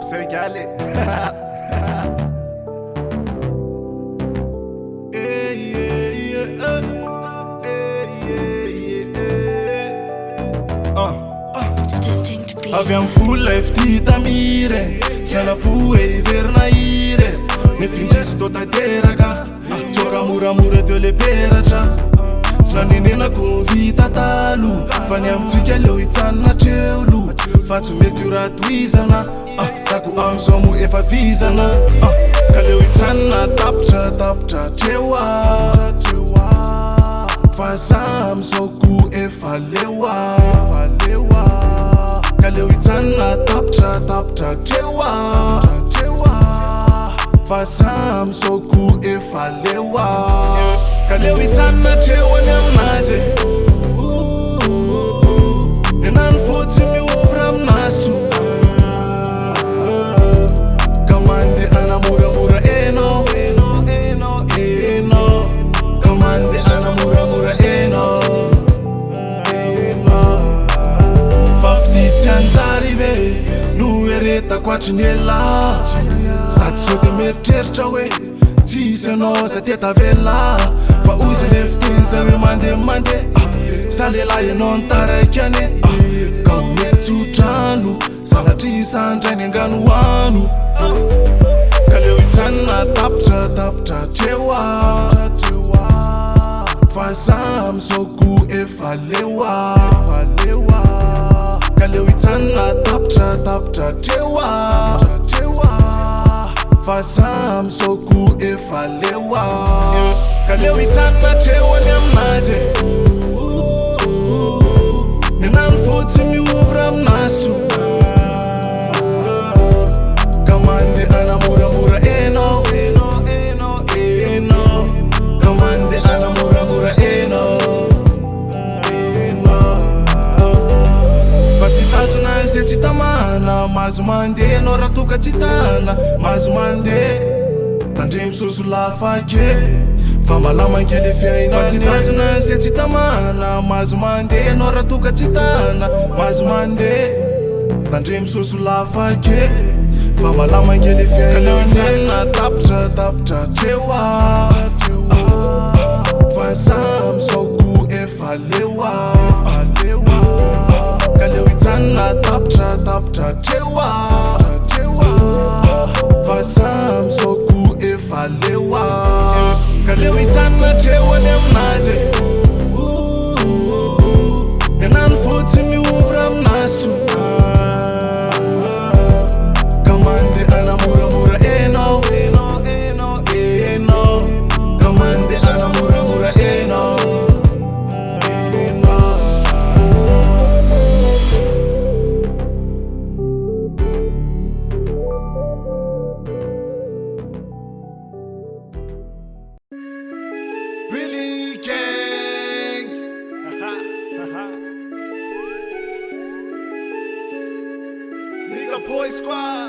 I'm so galley. Avy am vola efty tamire Sialapo e iverina ire Nefindrisy tô tanteraka Tsoka moramora teo le peratra Tsy nanenenako vita talo Fa ny amintsika leo hitsanina treolo Fa tsy mety io raha toizana Sako am'zao mo efa vizana Ka leo hitsanina tapitra treoa Fa za am'zao ko efa leoa Ka leo hitsanina tapitra treoa Fa za am'zao ko efa leoa Ka leo hitsanina treoany aminazy Nenany fotsy miovra aminazy Ka mandeha anamoramora eno Ka mandeha anamoramora eno Fafity tsy anjary ve no eretako atry ela Sady so de meritreritra hoe tsisy anao za teta vela Fa ozy le fiteny za hoe mandeha Sa lelahy anao nitaraiky ane Ka omeko tsotrano Salatry isandrany anganoano Ka leo hitsanina tapitra treoa Fa za am'zao ko efa leoa Ka leo hitsanina tapitra treoa Fa za am'zao ko efa leoa Ka leo hitsanina treoany aminazy Nenany fotsy miovra aminazy Ka mandeha anamoramora eno Ka mandeha anamoramora eno Fa tsy tazona ze tsy tamana Mahazo mandeha anao raha toka tsy tana Mahazo mandeha tandre misoso lafa ke Fa malama ngely fiaina Fa tsy tazona ze tsy tamana Mahazo mandeha anao raha toka tsy tana Mahazo mandeha tandre misoso lafa ke Fa malama ngely fiaina Ka leo hitsanina tapitra treoa Fa za am'zao ko efa leoa Ka leo hitsanina tapitra treoa Fa za am'zao ko efa leoa Ka leo hitsanina treoany aminazy Nenany fotsy miovra aminazy Ka mandeha anamoramora eno Ka mandeha anamoramora eno Really gang Nigga Boy Squad